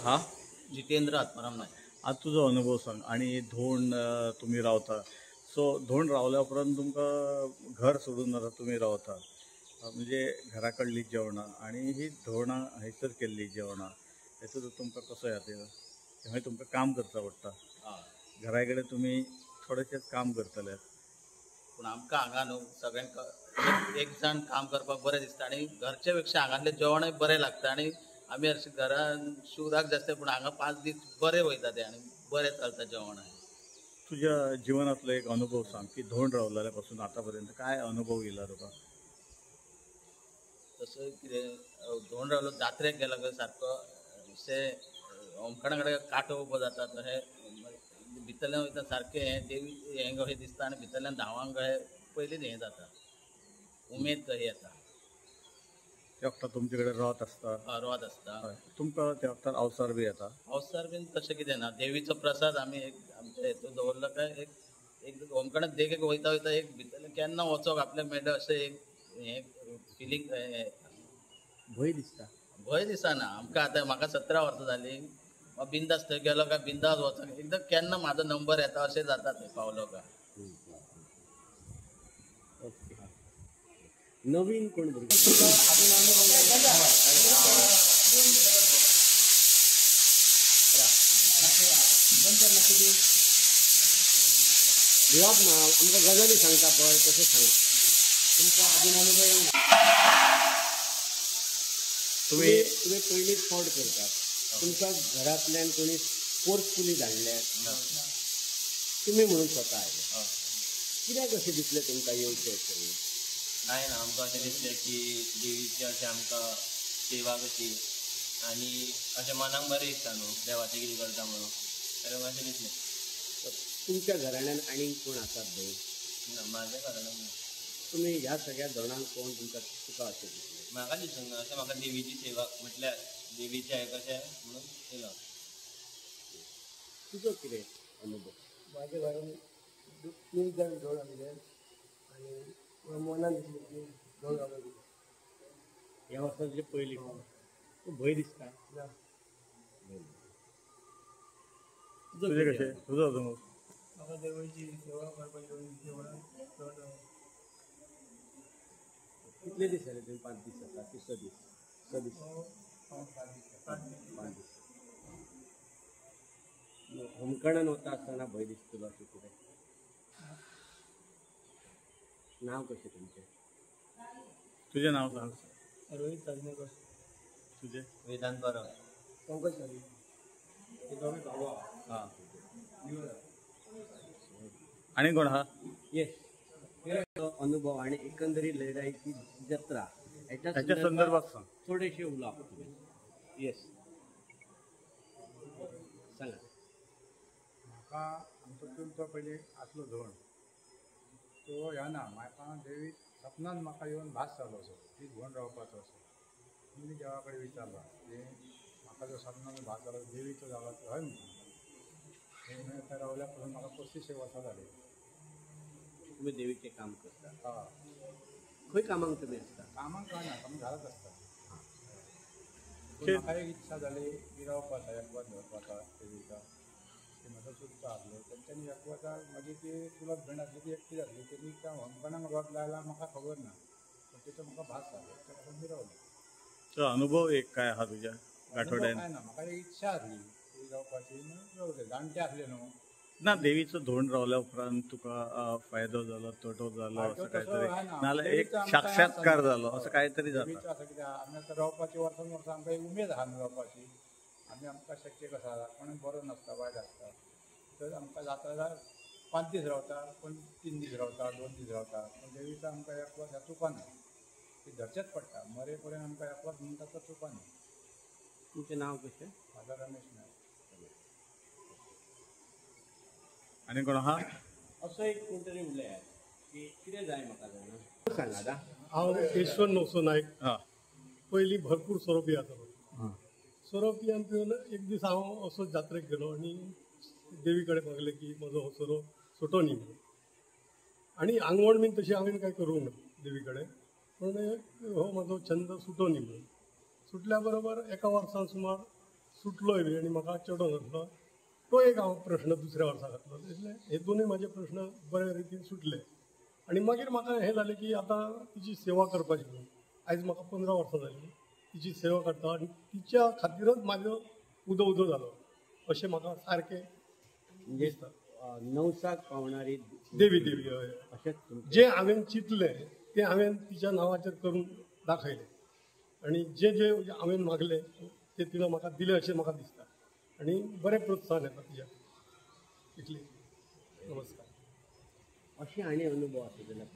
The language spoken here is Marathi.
हा जितेंद्र आत्माराम नायक. आज तुझो अनुभव सांग. आणि धोंड तुम्ही रावता, सो धोंड रावल्या उपरांत तुमकां घर सोडून आतां तुम्ही रावता, म्हणजे घरा कडली जेवणां आणि ही धोंडां हयसर केल्ली जेवणां, हेतून तुमकां कसो याद थंय तुमकां काम करचा पडटा. घरा कडेन तुमी थोडेशेंच काम करतले, पूण आमकां हांगा न्हू सगळ्यांक एक जाण काम करपाक बरें दिसता आनी घरचे पेक्षा हांगातलें जेवणूय बरें लागता. आनी आमी हरशीं घरान शुराक जास्त पूण हांगा 5 दीस बरें वयता ते आनी बरें चलता जेवण. तुझ्या जीवनातलो एक अनुभव सांग की धोंड रावलेल्या पासून आतां पर्यंत काय अनुभव येयला तुका. तसो कितें धोंड रावलो जात्रेक गेलो खंय सारको अशें होमखणा कडेन कांटो उबो जाता तशें भितरल्यान वयता सारकें हें देवी हें कशें दिसता आनी भितरल्यान धांवांक कशें पयलींच हें जाता, उमेद कशी येता. त्या वखदार तुमचे कडेन रथ आसता, रोवत आसता. तुमकां त्या वखदार अवसर बी येता. अवसर बीन तशें कितें ना, देवीचो प्रसाद आमी एक आमच्या हेतून दवरलो काय एक होमखणाक देगेक वयता वयता एक भितरल्यान केन्ना वचोंक आपल्याक मेळटा अशें एक हें फिलींग भंय दिसता. भंय दिसना आमकां. आतां म्हाका 17 वर्सां जालीं, बिंदास थंय गेलो काय बिंदास वचोंक एकदां केन्ना म्हाजो नंबर येता अशें जाता थंय पावलो काय. नवीन कोण भिवप ना, आमकां गजाली सांगता पळय तशें सांगा. तुमकां आजून अनुभव येवंक ना. तुम्ही पयलींच फावट करतात, तुमकां घरांतल्यान कोणी फोर्सफुली धाडल्यात, तुमी म्हणून स्वता आयले, कित्याक अशें दिसलें तुमकां येवचें अशें. काय ना, आमकां अशें दिसलें की देवीची अशें आमकां सेवा कशी आनी अशें मनाक बरें दिसता न्हू देवाचें कितें करता म्हणून, तर अशें दिसलें. तुमच्या घराण्यान आनीक कोण आसात भंय? ना, म्हाज्या घराण्यान ना. तुमी ह्या सगळ्या धोंडांक पळोवन तुका अशें दिसलें? म्हाका दिसूंक ना, अशें म्हाका देवीची सेवा म्हटल्यार देवीचें हें कशें म्हणून येयलो. तुजो कितें अनुभव? म्हाज्या घरान 3 जाण धोंड आसले आनी मनान दिसलें की धोंड रावलो. ह्या वर्साचे पयलीं भंय दिसता ना. तुझे कशें तुजो अनुभव? म्हाका देवाची सेवा करपाची जेवणां धोंड रावलो. कितले दीस जाले तुमी? 5 दीस आसा, 6 दीस? 6 दीस, 5 दीस. होमखणान वता आसतना भंय दिसतलो अशें कितें? नांव कशें तुमचें? तुजें नांव सांग. रोहित साजनेकर. तुजें? वेदांत परब. पंकज साली. हां. आनी कोण आहा? येस. अनुभव आणि एकंदरीत लयराईची जत्रा ह्याच्या संदर्भात सांग. थोडेशे उलोवप तुम्ही. येस, सांगा. म्हाका आमचो तो पयलीं आसलो धोंड, तो ह्या ना म्हाका देवी सपनान म्हाका येवन भास जालो असो ती धोंड रावपाचो असो. मी देवा कडेन विचारला की म्हाका जो सपनान भास जालो देवीचो जालो तो हय म्हणून. थंय रावल्या पासून म्हाका 35 वर्सां जाली. तुम्ही देवीचे काम करता? हय. खंय कामाक तुम्ही आसता? कामाक काय ना, आमी घरात आसता. म्हाका एक इच्छा जाली की रावपाचा एकवार धरपाचा देवीचा. ती म्हाजो चुलतो आसलो, तेंच्यांनी एकवार म्हाजी ती चुलत भयण आसली ती एकटी जाली, तेणी त्या होमखणाक रथ लायला म्हाका खबर ना, पण तिचो म्हाका भास जालो, त्या खातीर मी रावलो. तो अनुभव एक काय आहा तुज्या गाठोड्यान? काय ना, म्हाका एक इच्छा आसली ती रावपाची म्हणून रावले. जाणटे आसले न्हू. ना, देवीचो धोंड रावल्या उपरांत तुका फायदो जालो, तोटो जालो असं काहीतरी, नाल्यार एक साक्षात्कार जालो असं काहीतरी जाता? देवीचो असं कितें आमी आतां रावपाची वर्सान वर्सां आमकां एक उमेद आहा न्हू रावपाची. आमी आमकां शक्य कसो आसा, कोणाक बरो नासता, वायट आसता, तर आमकां जाता जाल्यार 5 दीस रावता, कोण 3 दीस रावता, 2 दीस रावता, पूण देवीचो आमकां एक वर्स चुकना. ती धरचेच पडटा, मरे पर्यंत आमकां एक वर्स म्हणटा तो चुकना. तुमचें नांव कशें? म्हाजो रमेश नायक. आनी कोण आहा? असो एक कोण तरी उलयात की कितें जाय म्हाका जाणा. सांगा आतां. हांव ईश्वर नवसो नायक. हां. पयलीं भरपूर सोरो पियातालो. सोरो पिवन पिवन एक दीस हांव असो जात्रेक गेलो आनी देवी कडेन मागलें की म्हजो हो सोरो सुटो न्ही म्हणून. आनी आंगवण बीन तशी हांवें कांय करूंक ना देवी कडेन, पूण हो म्हजो छंद सुटो न्ही म्हणून. सुटल्या बरोबर एका वर्सान सुमार सुटलोय बी आनी म्हाका चेडो नासलो तो एक हांव प्रश्न दुसऱ्या वर्सा घातलो એટલે हे दोनूय म्हाजे प्रश्न बऱ्या रितीन सुटले आनी मागीर म्हाका हें जालें की आतां तिची सेवा करपाची म्हणून आयज म्हाका 15 वर्सां जालीं तिची सेवा करता आनी तिच्या खातीरच म्हाजो उदो जालो अशें म्हाका सारकें म्हणजे नवसाक पावणारी देवी देवी हय अशेंच जे हांवें चिंतलें तें हांवें तिच्या नांवाचेर करून दाखयलें आनी जे जे हांवें मागलें तें तिणें म्हाका दिलें अशें म्हाका दिसता आनी बरें प्रोत्साहन येता तिच्या इतली नमस्कार अशें आनी अनुभव आसा जाल्यार